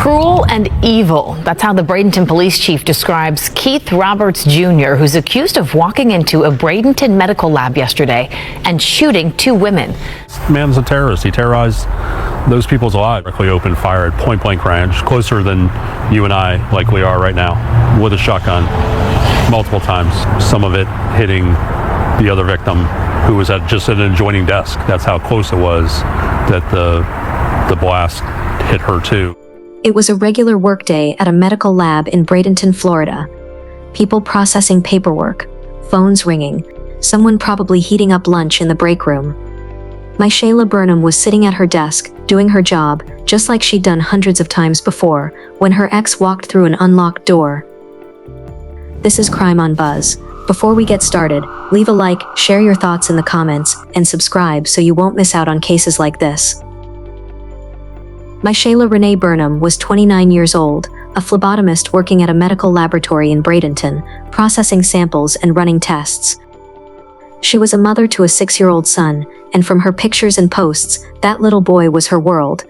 Cruel and evil. That's how the Bradenton police chief describes Keith Roberts Jr., who's accused of walking into a Bradenton medical lab yesterday and shooting two women. This man's a terrorist. He terrorized those people's lives. Directly opened fire at point-blank range, closer than you and I likely are right now, with a shotgun multiple times. Some of it hitting the other victim, who was at just an adjoining desk. That's how close it was that the blast hit her too. It was a regular workday at a medical lab in Bradenton, Florida. People processing paperwork, phones ringing, someone probably heating up lunch in the break room. Myshaela Burnham was sitting at her desk, doing her job, just like she'd done hundreds of times before, when her ex walked through an unlocked door. This is Crime on Buzz. Before we get started, leave a like, share your thoughts in the comments, and subscribe so you won't miss out on cases like this. Myshaela Renee Burnham was 29 years old, a phlebotomist working at a medical laboratory in Bradenton, processing samples and running tests. She was a mother to a 6-year-old son, and from her pictures and posts, that little boy was her world.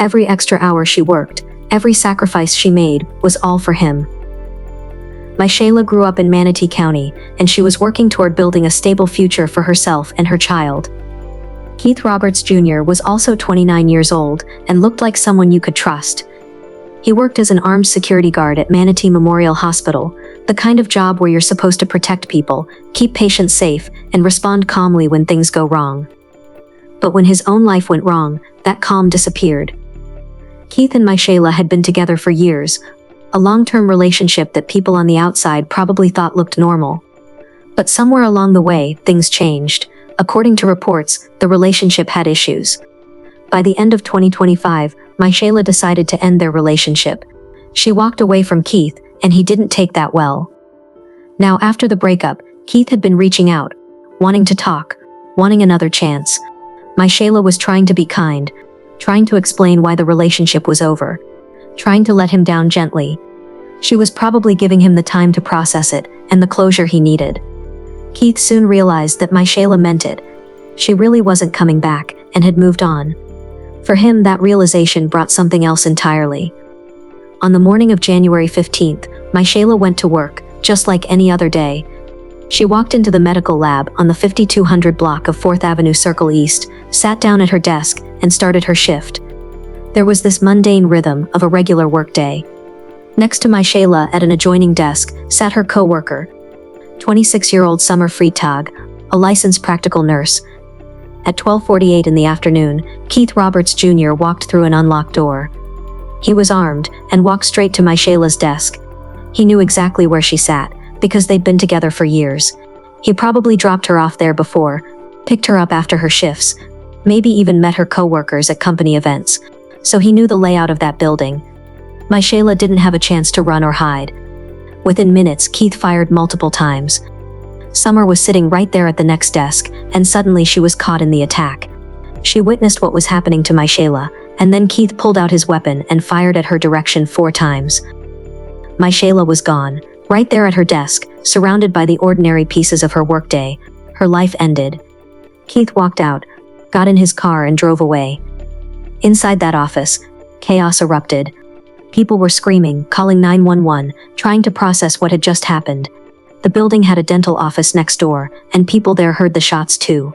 Every extra hour she worked, every sacrifice she made, was all for him. Myshaela grew up in Manatee County, and she was working toward building a stable future for herself and her child. Keith Roberts Jr. was also 29 years old and looked like someone you could trust. He worked as an armed security guard at Manatee Memorial Hospital, the kind of job where you're supposed to protect people, keep patients safe, and respond calmly when things go wrong. But when his own life went wrong, that calm disappeared. Keith and Myshaela had been together for years, a long-term relationship that people on the outside probably thought looked normal. But somewhere along the way, things changed. According to reports, the relationship had issues. By the end of 2025, Myshaela decided to end their relationship. She walked away from Keith, and he didn't take that well. Now, after the breakup, Keith had been reaching out, wanting to talk, wanting another chance. Myshaela was trying to be kind, trying to explain why the relationship was over, trying to let him down gently. She was probably giving him the time to process it and the closure he needed. Keith soon realized that Myshaela meant it. She really wasn't coming back and had moved on. For him, that realization brought something else entirely. On the morning of January 15th, Myshaela went to work, just like any other day. She walked into the medical lab on the 5200 block of 4th Avenue Circle East, sat down at her desk, and started her shift. There was this mundane rhythm of a regular workday. Next to Myshaela at an adjoining desk sat her coworker, 26-year-old Summer Freitag, a licensed practical nurse. At 12:48 in the afternoon, Keith Roberts Jr. walked through an unlocked door. He was armed and walked straight to Myshaela's desk. He knew exactly where she sat, because they'd been together for years. He probably dropped her off there before, picked her up after her shifts, maybe even met her coworkers at company events, so he knew the layout of that building. Myshaela didn't have a chance to run or hide. Within minutes, Keith fired multiple times. Summer was sitting right there at the next desk, and suddenly she was caught in the attack. She witnessed what was happening to Myshaela, and then Keith pulled out his weapon and fired at her direction 4 times. Myshaela was gone, right there at her desk, surrounded by the ordinary pieces of her workday. Her life ended. Keith walked out, got in his car and drove away. Inside that office, chaos erupted. People were screaming, calling 911, trying to process what had just happened. The building had a dental office next door, and people there heard the shots too.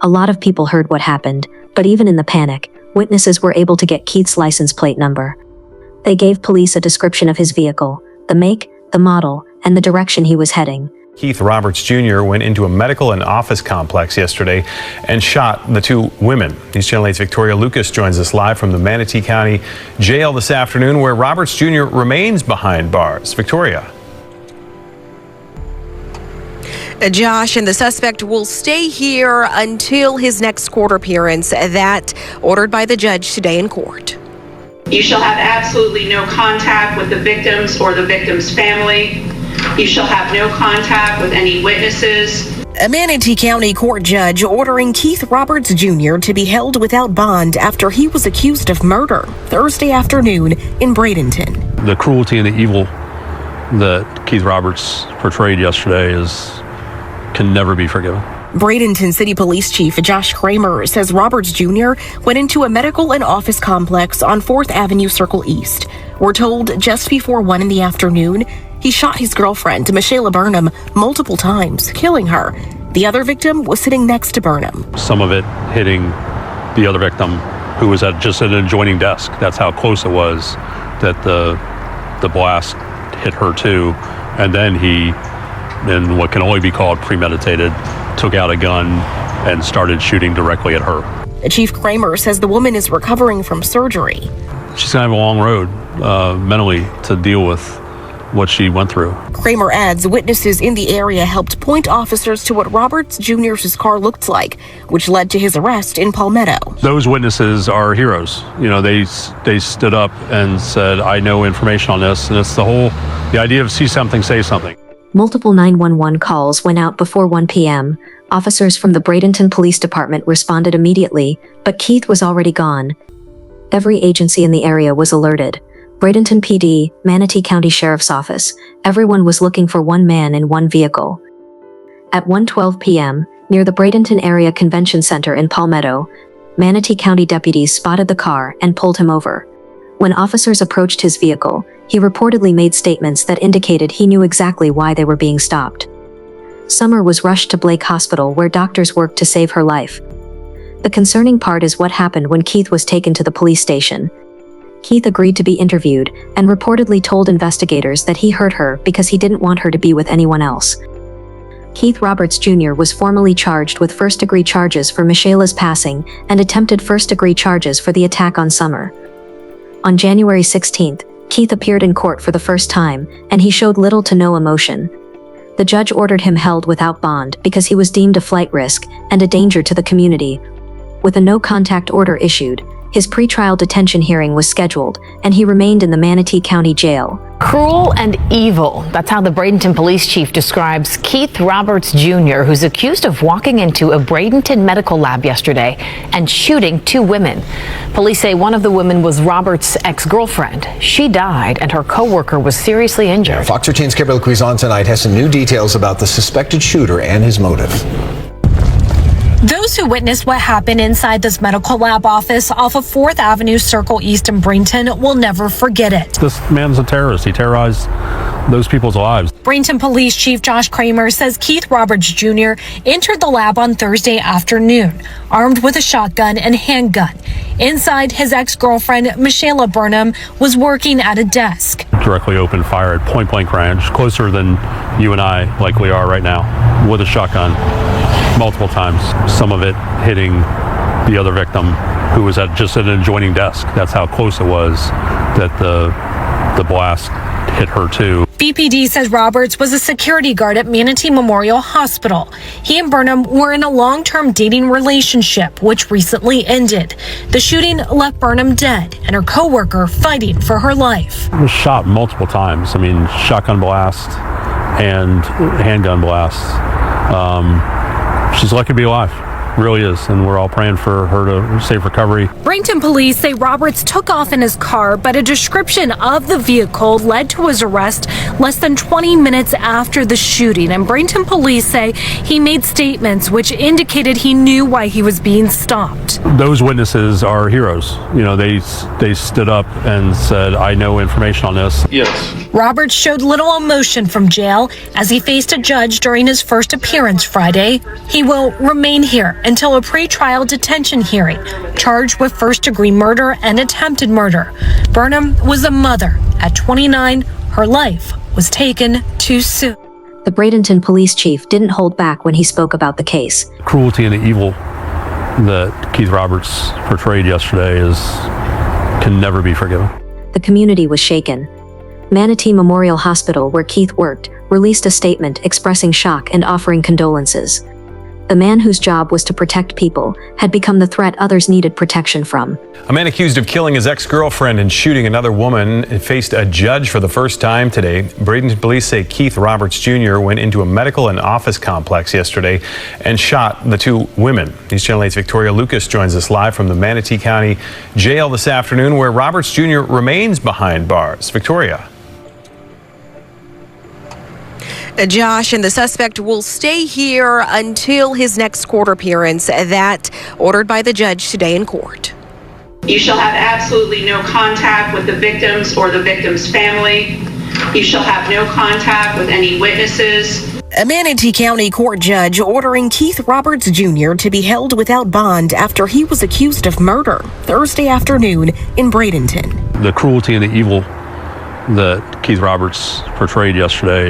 A lot of people heard what happened, but even in the panic, witnesses were able to get Keith's license plate number. They gave police a description of his vehicle, the make, the model, and the direction he was heading. Keith Roberts Jr. went into a medical and office complex yesterday and shot the 2 women. News Channel 8's Victoria Lucas joins us live from the Manatee County Jail this afternoon, where Roberts Jr. remains behind bars. Victoria. Josh, and the suspect will stay here until his next court appearance, that ordered by the judge today in court. You shall have absolutely no contact with the victims or the victim's family. You shall have no contact with any witnesses. A Manatee County court judge ordering Keith Roberts Jr. to be held without bond after he was accused of murder Thursday afternoon in Bradenton. The cruelty and the evil that Keith Roberts portrayed yesterday can never be forgiven. Bradenton City Police Chief Josh Kramer says Roberts Jr. went into a medical and office complex on 4th Avenue Circle East. We're told just before 1 in the afternoon, he shot his girlfriend, Myshaela Burnham, multiple times, killing her. The other victim was sitting next to Burnham. Some of it hitting the other victim, who was at just an adjoining desk. That's how close it was that the blast hit her too. And then he, in what can only be called premeditated, took out a gun and started shooting directly at her. Chief Kramer says the woman is recovering from surgery. She's gonna have a long road mentally to deal with what she went through. Kramer adds witnesses in the area helped point officers to what Roberts Jr.'s car looked like, which led to his arrest in Palmetto. Those witnesses are heroes. You know, they stood up and said, I know information on this, and it's the idea of see something, say something. Multiple 911 calls went out before 1 p.m. Officers from the Bradenton Police Department responded immediately, but Keith was already gone. Every agency in the area was alerted. Bradenton PD, Manatee County Sheriff's Office, everyone was looking for one man in one vehicle. At 1:12 p.m., near the Bradenton Area Convention Center in Palmetto, Manatee County deputies spotted the car and pulled him over. When officers approached his vehicle, he reportedly made statements that indicated he knew exactly why they were being stopped. Summer was rushed to Blake Hospital where doctors worked to save her life. The concerning part is what happened when Keith was taken to the police station. Keith agreed to be interviewed and reportedly told investigators that he hurt her because he didn't want her to be with anyone else. Keith Roberts Jr. was formally charged with first-degree charges for Myshaela's passing and attempted first-degree charges for the attack on Summer. On January 16th, Keith appeared in court for the first time, and he showed little to no emotion. The judge ordered him held without bond because he was deemed a flight risk and a danger to the community. With a no-contact order issued, his pretrial detention hearing was scheduled, and he remained in the Manatee County Jail. Cruel and evil. That's how the Bradenton police chief describes Keith Roberts Jr., who's accused of walking into a Bradenton medical lab yesterday and shooting 2 women. Police say one of the women was Roberts' ex-girlfriend. She died, and her coworker was seriously injured. Fox 13's Gabriel Cuizon tonight has some new details about the suspected shooter and his motive. Those who witnessed what happened inside this medical lab office off of 4th Avenue Circle East in Bradenton will never forget it. This man's a terrorist. He terrorized those people's lives. Bradenton Police Chief Josh Kramer says Keith Roberts Jr. entered the lab on Thursday afternoon, armed with a shotgun and handgun. Inside, his ex-girlfriend, Myshaela Burnham, was working at a desk. Directly opened fire at point-blank range, closer than you and I likely are right now, with a shotgun. Multiple times, some of it hitting the other victim, who was at just an adjoining desk. That's how close it was that the blast hit her too. BPD says Roberts was a security guard at Manatee Memorial Hospital. He and Burnham were in a long-term dating relationship, which recently ended. The shooting left Burnham dead and her coworker fighting for her life. Was shot multiple times. I mean, shotgun blast and handgun blast. She's lucky to be alive, really is, and we're all praying for her to safe recovery. Bradenton police say Roberts took off in his car, but a description of the vehicle led to his arrest less than 20 minutes after the shooting. And Bradenton police say he made statements which indicated he knew why he was being stopped. Those witnesses are heroes. You know, they stood up and said, I know information on this. Yes. Roberts showed little emotion from jail as he faced a judge during his first appearance Friday. He will remain here until a pretrial detention hearing, charged with first-degree murder and attempted murder. Burnham was a mother. At 29, her life was taken too soon. The Bradenton police chief didn't hold back when he spoke about the case. Cruelty and the evil that Keith Roberts portrayed yesterday can never be forgiven. The community was shaken. Manatee Memorial Hospital, where Keith worked, released a statement expressing shock and offering condolences. The man whose job was to protect people had become the threat others needed protection from. A man accused of killing his ex-girlfriend and shooting another woman faced a judge for the first time today. Bradenton police say Keith Roberts Jr. went into a medical and office complex yesterday and shot the 2 women. News Channel 8's Victoria Lucas joins us live from the Manatee County Jail this afternoon, where Roberts Jr. remains behind bars. Victoria. Josh, and the suspect will stay here until his next court appearance, that ordered by the judge today in court. You shall have absolutely no contact with the victims or the victim's family. You shall have no contact with any witnesses. A Manatee County court judge ordering Keith Roberts Jr. to be held without bond after he was accused of murder Thursday afternoon in Bradenton. The cruelty and the evil that Keith Roberts portrayed yesterday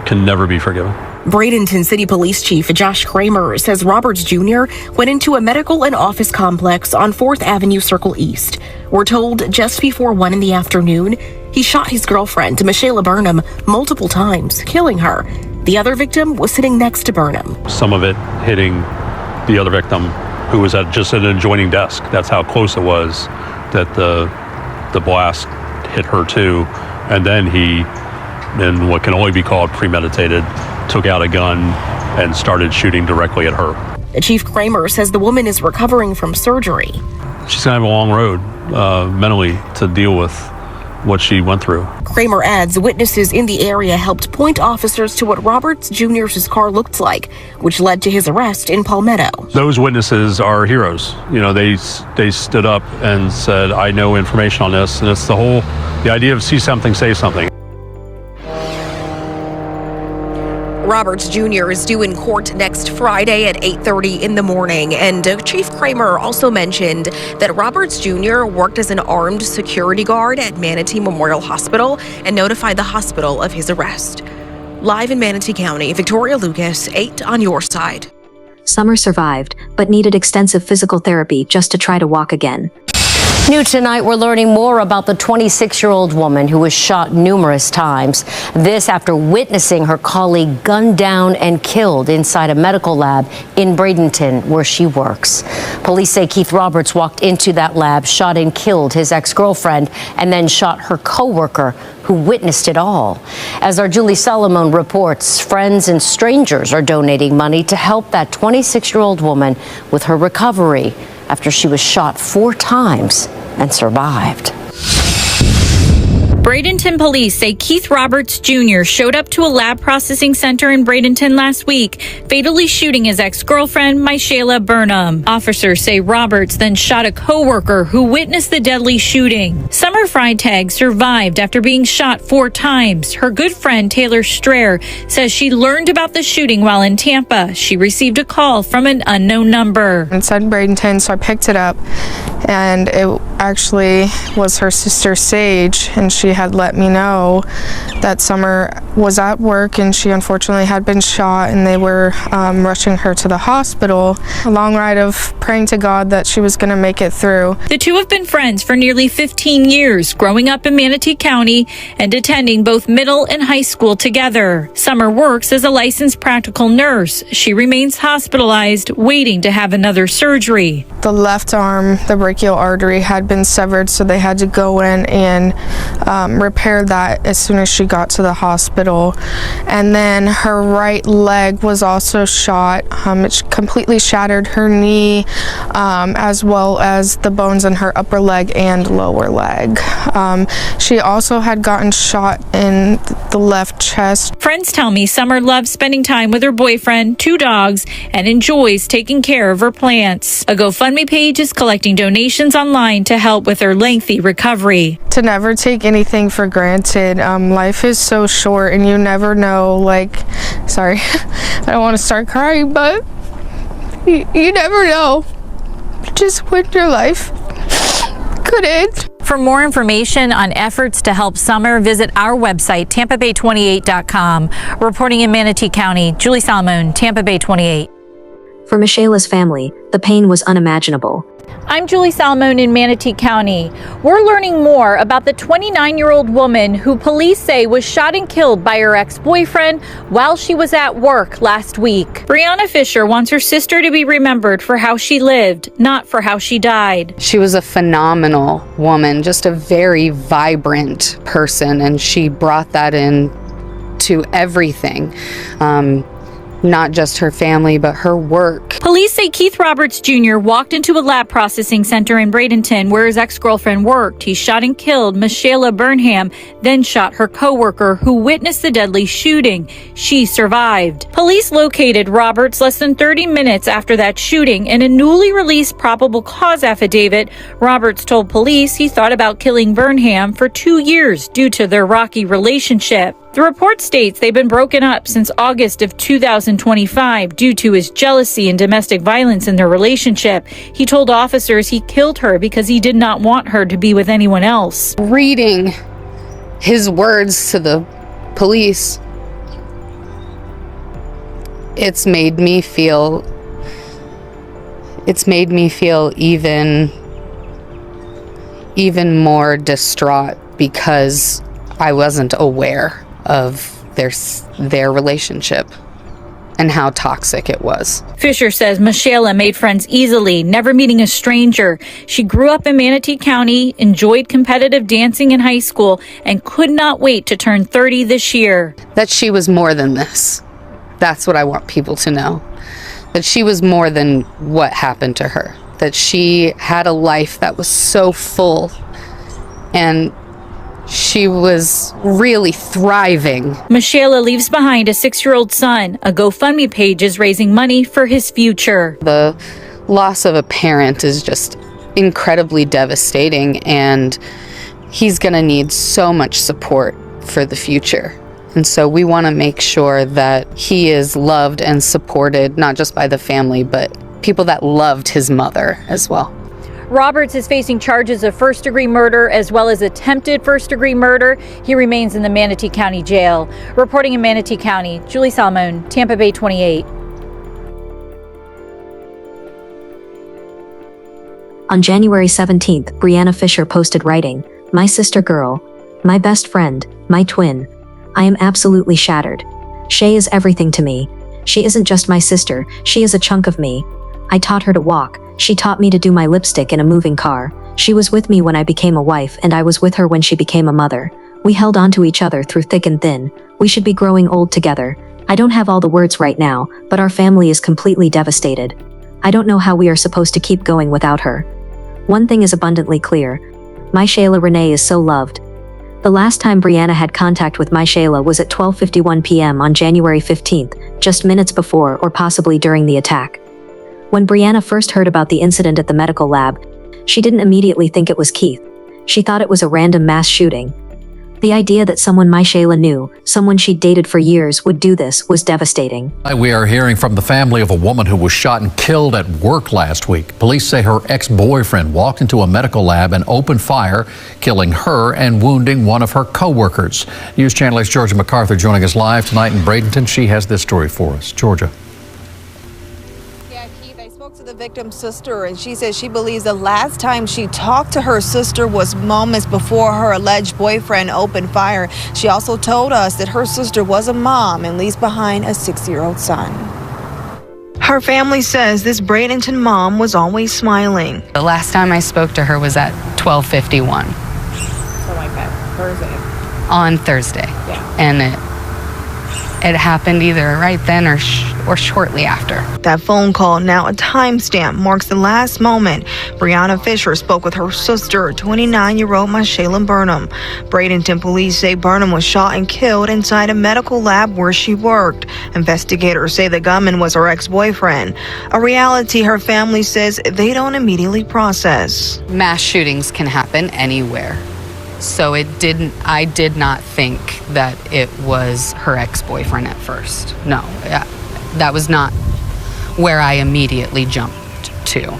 can never be forgiven. Bradenton City Police Chief Josh Kramer says Roberts Jr. went into a medical and office complex on 4th Avenue Circle East. We're told just before 1 in the afternoon, he shot his girlfriend, Myshaela Burnham, multiple times, killing her. The other victim was sitting next to Burnham. Some of it hitting the other victim, who was at just an adjoining desk. That's how close it was that the blast hit her too. And then he, in what can only be called premeditated, took out a gun and started shooting directly at her. Chief Kramer says the woman is recovering from surgery. She's gonna have a long road mentally to deal with what she went through. Kramer adds witnesses in the area helped point officers to what Roberts Jr.'s car looked like, which led to his arrest in Palmetto. Those witnesses are heroes. You know, they stood up and said, I know information on this, and it's the idea of see something, say something. Roberts Jr. is due in court next Friday at 8:30 in the morning. And Chief Kramer also mentioned that Roberts Jr. worked as an armed security guard at Manatee Memorial Hospital and notified the hospital of his arrest. Live in Manatee County, Victoria Lucas, 8 on your side. Summer survived, but needed extensive physical therapy just to try to walk again. New tonight, we're learning more about the 26-year-old woman who was shot numerous times. This after witnessing her colleague gunned down and killed inside a medical lab in Bradenton, where she works. Police say Keith Roberts walked into that lab, shot and killed his ex-girlfriend, and then shot her coworker, who witnessed it all. As our Julie Solomon reports, friends and strangers are donating money to help that 26-year-old woman with her recovery after she was shot 4 times and survived. Bradenton police say Keith Roberts Jr. showed up to a lab processing center in Bradenton last week, fatally shooting his ex-girlfriend, Myshaela Burnham. Officers say Roberts then shot a coworker who witnessed the deadly shooting. Summer Freitag survived after being shot 4 times. Her good friend, Taylor Strayer, says she learned about the shooting while in Tampa. She received a call from an unknown number. It said Bradenton, so I picked it up, and it actually was her sister, Sage, and she had let me know that Summer was at work and she unfortunately had been shot, and they were rushing her to the hospital. A long ride of praying to God that she was going to make it through. The two have been friends for nearly 15 years, growing up in Manatee County and attending both middle and high school together. Summer works as a licensed practical nurse. She remains hospitalized, waiting to have another surgery. The left arm, the brachial artery, had been severed, so they had to go in and repair that as soon as she got to the hospital. And then her right leg was also shot. It completely shattered her knee, as well as the bones in her upper leg and lower leg. She also had gotten shot in the left chest. Friends tell me Summer loves spending time with her boyfriend, 2 dogs, and enjoys taking care of her plants. A GoFundMe page is collecting donations online to help with her lengthy recovery. To never take anything for granted. Life is so short, and you never know, sorry, I don't want to start crying, but you never know just when your life could end. For more information on efforts to help Summer, visit our website, tampabay28.com. Reporting in Manatee County, Julie Solomon, Tampa Bay 28. For Myshaela's family, the pain was unimaginable. I'm Julie Solomon in Manatee County. We're learning more about the 29-year-old woman who police say was shot and killed by her ex-boyfriend while she was at work last week. Brianna Fisher wants her sister to be remembered for how she lived, not for how she died. She was a phenomenal woman, just a very vibrant person, and she brought that in to everything. Not just her family, but her work. Police Police say Keith Roberts Jr. walked into a lab processing center in Bradenton where his ex-girlfriend worked. He shot and killed Myshaela Burnham, then shot her coworker who witnessed the deadly shooting. She survived. Police located Roberts less than 30 minutes after that shooting. In a newly released probable cause affidavit, Roberts told police he thought about killing Burnham for 2 years due to their rocky relationship. The report states they've been broken up since August of 2025 due to his jealousy and domestic violence in their relationship. He told officers he killed her because he did not want her to be with anyone else. Reading his words to the police, it's made me feel even more distraught because I wasn't aware of their relationship and how toxic it was. Fisher says Myshaela made friends easily, never meeting a stranger. She grew up in Manatee County, enjoyed competitive dancing in high school, and could not wait to turn 30 this year. That she was more than this. That's what I want people to know. That she was more than what happened to her. That she had a life that was so full, and she was really thriving. Myshaela leaves behind a 6-year-old son. A GoFundMe page is raising money for his future. The loss of a parent is just incredibly devastating, and he's going to need so much support for the future. And so we want to make sure that he is loved and supported, not just by the family, but people that loved his mother as well. Roberts is facing charges of first-degree murder as well as attempted first-degree murder. He remains in the Manatee County Jail. Reporting in Manatee County, Julie Salmon, Tampa Bay 28. On January 17th, Brianna Fisher posted writing, "My sister girl, my best friend, my twin. I am absolutely shattered. Shay is everything to me. She isn't just my sister, she is a chunk of me. I taught her to walk. She taught me to do my lipstick in a moving car. She was with me when I became a wife, and I was with her when she became a mother. We held on to each other through thick and thin. We should be growing old together. I don't have all the words right now, but our family is completely devastated. I don't know how we are supposed to keep going without her. One thing is abundantly clear. Myshaela Renee is so loved." The last time Brianna had contact with Myshaela was at 12:51 p.m. on January 15th, just minutes before or possibly during the attack. When Brianna first heard about the incident at the medical lab, she didn't immediately think it was Keith. She thought it was a random mass shooting. The idea that someone Myshaela knew, someone she'd dated for years, would do this was devastating. We are hearing from the family of a woman who was shot and killed at work last week. Police say her ex-boyfriend walked into a medical lab and opened fire, killing her and wounding one of her co-workers. News Channel 8's Georgia MacArthur joining us live tonight in Bradenton. She has this story for us. Georgia. To the victim's sister, and she says she believes the last time she talked to her sister was moments before her alleged boyfriend opened fire. She also told us that her sister was a mom and leaves behind a 6-year-old son. Her family says this Bradenton mom was always smiling. The last time I spoke to her was at 12:51. So like that Thursday. On Thursday. Yeah. And it happened either right then or shortly after. That phone call, now a timestamp, marks the last moment Brianna Fisher spoke with her sister, 29-year-old Myshaela Burnham. Bradenton police say Burnham was shot and killed inside a medical lab where she worked. Investigators say the gunman was her ex-boyfriend, a reality her family says they don't immediately process. Mass shootings can happen anywhere. So I did not think that it was her ex-boyfriend at first. No, that was not where I immediately jumped to.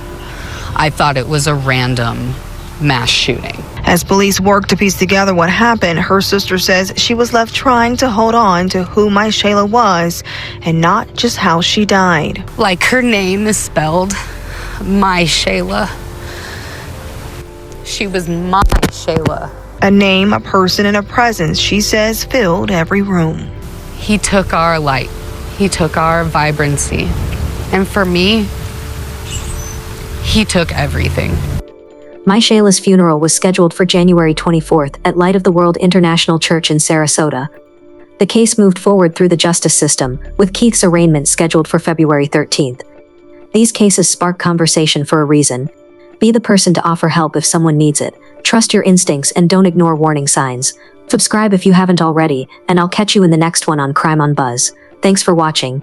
I thought it was a random mass shooting. As police work to piece together what happened, her sister says she was left trying to hold on to who Myshaela was and not just how she died. Like her name is spelled Myshaela. She was my Shayla. A name, a person, and a presence, she says, filled every room. He took our light. He took our vibrancy. And for me, he took everything. Myshaela's funeral was scheduled for January 24th at Light of the World International Church in Sarasota. The case moved forward through the justice system, with Keith's arraignment scheduled for February 13th. These cases spark conversation for a reason. Be the person to offer help if someone needs it. Trust your instincts and don't ignore warning signs. Subscribe if you haven't already, and I'll catch you in the next one on Crime on Buzz. Thanks for watching.